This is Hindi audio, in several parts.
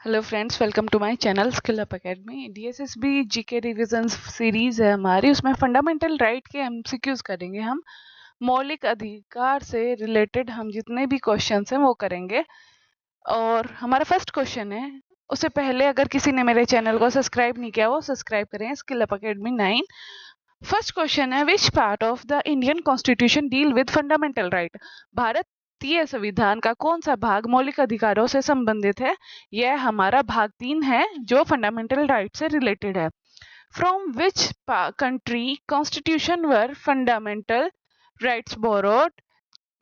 Hello friends, welcome to my channel skill up academy. DSSB GK revision series है हमारी, उसमें फंडामेंटल राइट के एमसीक्यूज करेंगे हम। मौलिक अधिकार से रिलेटेड हम जितने भी क्वेश्चंस हैं वो करेंगे। और हमारा फर्स्ट क्वेश्चन है, उससे पहले अगर किसी ने मेरे चैनल को सब्सक्राइब नहीं किया वो सब्सक्राइब करें, skill up academy 9। First question है, which part of the Indian constitution deal with fundamental right? भारतीय संविधान का कौन सा भाग मौलिक अधिकारों से संबंधित है? यह हमारा भाग 3 है जो फंडामेंटल राइट से रिलेटेड है। From which country constitution were fundamental rights borrowed?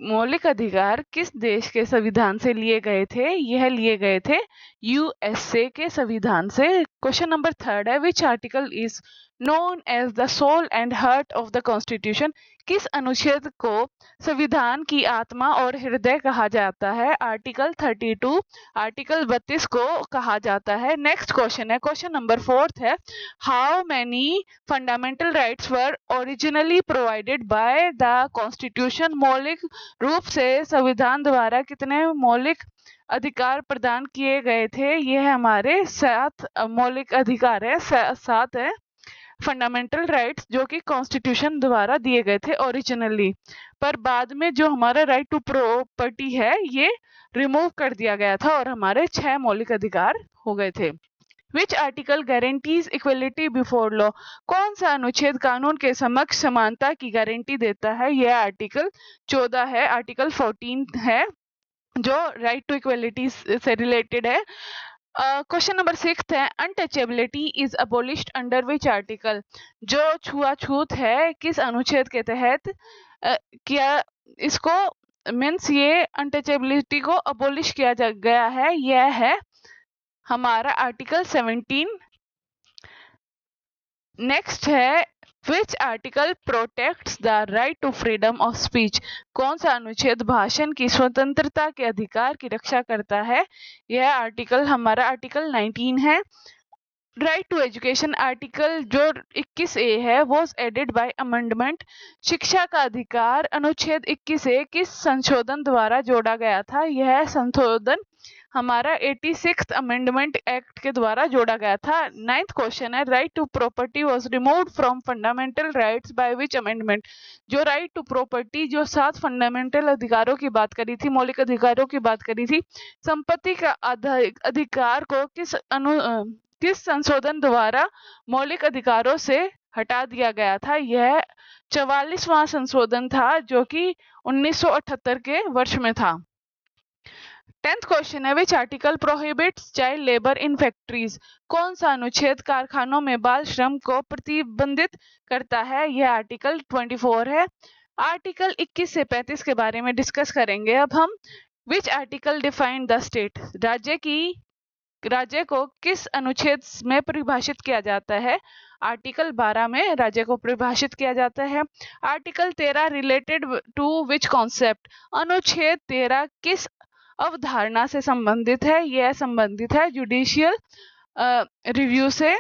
मौलिक अधिकार किस देश के संविधान से लिए गए थे? यह लिए गए थे यूएसए के संविधान से। क्वेश्चन नंबर 3 है, which article is known as the soul and heart of the constitution? किस अनुच्छेद को संविधान की आत्मा और हृदय कहा जाता है? आर्टिकल 32, आर्टिकल 32 को कहा जाता है। नेक्स्ट क्वेश्चन है, क्वेश्चन नंबर 4 है, how many fundamental rights were originally provided by the constitution? मौलिक रूप से संविधान द्वारा कितने मौलिक अधिकार प्रदान किए गए थे? यह हमारे 7 मौलिक अधिकार है, 7 है फंडामेंटल राइट्स जो कि कॉन्स्टिट्यूशन द्वारा दिए गए थे ओरिजिनली, पर बाद में जो हमारा राइट टू प्रॉपर्टी है ये रिमूव कर दिया गया था और हमारे 6 मौलिक अधिकार हो गए थे। Which article guarantees equality before law? कौन सा अनुच्छेद कानून के समक्ष समानता की गारंटी देता है? यह आर्टिकल 14 है, आर्टिकल 14 है जो राइट टू इक्वलिटी से रिलेटेड है। क्वेश्चन नंबर 6 है, untouchability is abolished under which article? जो छुआछूत है किस अनुच्छेद के तहत क्या इसको मीन्स ये अनटचेबिलिटी को अबोलिश किया गया है? यह है हमारा आर्टिकल 17। नेक्स्ट है, which article protects the right to freedom of speech? कौन सा अनुच्छेद भाषण की स्वतंत्रता के अधिकार की रक्षा करता है? यह आर्टिकल हमारा आर्टिकल 19 है। राइट टू एजुकेशन आर्टिकल जो 21A है वो एडेड बाय अमेंडमेंट। शिक्षा का अधिकार अनुच्छेद 21A किस संशोधन द्वारा जोड़ा गया था? यह संशोधन हमारा 86th अमेंडमेंट एक्ट के द्वारा जोड़ा गया था। 9th क्वेश्चन है, right to property was removed from fundamental rights by which amendment? जो राइट टू प्रॉपर्टी जो 7 फंडामेंटल अधिकारों की बात करी थी, मौलिक अधिकारों की बात करी थी, संपत्ति का अधिकार को किस संशोधन द्वारा मौलिक अधिकारों से हटा दिया गया था? यह 44वां संशोधन था जो कि 1978 के वर्ष में था। 10th क्वेश्चन है, which article prohibits child labour in factories? कौन सा अनुच्छेद कारखानों में बाल श्रम को प्रतिबंधित करता है? यह आर्टिकल 24 है। आर्टिकल 21 से 35 के बारे में डिस्कस करेंगे अब हम। Which article define the state? राज्य को किस अनुच्छेद में परिभाषित किया जाता है? आर्टिकल 12 में राज्य को परिभाषित किया जाता है। Article 13 related to which concept? अनुच्छेद 13 किस अवधारणा से संबंधित है? यह संबंधित है जुडिशियल रिव्यू से,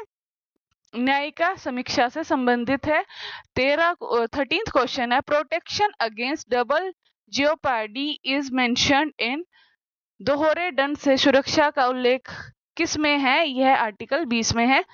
न्यायिका समीक्षा से संबंधित है। 13th क्वेश्चन है, protection against double jeopardy is mentioned in? दोहरे दंड से सुरक्षा का उल्लेख किस में है? यह आर्टिकल 20 में है।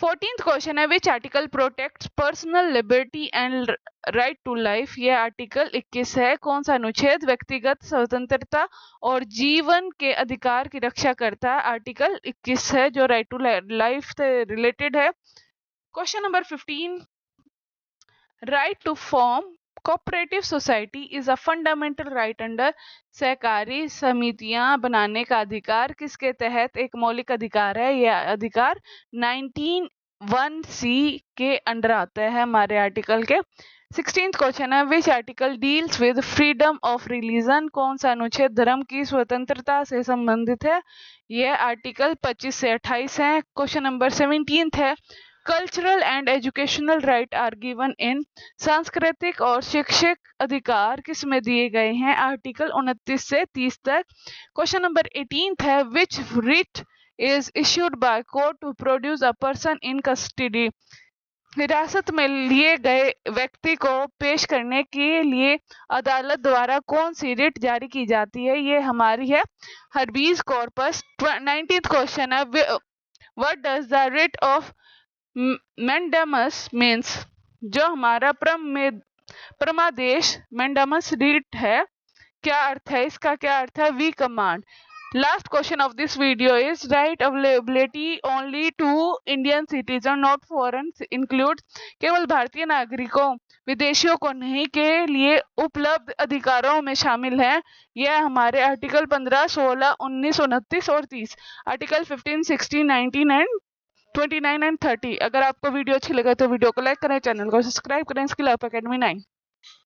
14th क्वेश्चन है, which article protects personal liberty and right to life? यह आर्टिकल 21 है। कौन सा अनुच्छेद व्यक्तिगत स्वतंत्रता और जीवन के अधिकार की रक्षा करता है? आर्टिकल 21 है जो राइट टू लाइफ से रिलेटेड है। Question number 15, right to form cooperative society is a fundamental right under? सहकारी समितियां बनाने का अधिकार किसके तहत एक मौलिक अधिकार है? यह अधिकार 19(1)(c) के अंडर आता है हमारे आर्टिकल के। 16th क्वेश्चन है, which article deals with freedom of religion? कौन सा अनुच्छेद धर्म की स्वतंत्रता से संबंधित है? यह आर्टिकल 25 से 28 है। क्वेश्चन नंबर 17 है, cultural and educational right are given in? सांस्कृतिक और शैक्षिक अधिकार किस में दिए गए हैं? आर्टिकल 29 से 30 तक। क्वेश्चन नंबर 18 है, which writ is issued by court to produce a person in custody? हिरासत में लिए गए व्यक्ति को पेश करने के लिए अदालत द्वारा कौन सी रिट जारी की जाती है? ये हमारी है हर्बीज कॉर्पस। 19th क्वेश्चन है, what does the writ of mandamus means? जो हमारा परमादेश मैंडामस रिट है, क्या अर्थ है इसका? क्या अर्थ है? वी कमांड। Last question of this video is right availability only to Indian citizen not foreign include, केवल भारतीय नागरिकों विदेशियों को नहीं के लिए उपलब्ध अधिकारों में शामिल है। यह हमारे आर्टिकल 15, 16, 19, 29 और 30, आर्टिकल 15, 16, 19 एंड 29 एंड 30। अगर आपको वीडियो अच्छी लगे तो वीडियो को लाइक करें, चैनल को सब्सक्राइब करें। Skill up academy 9।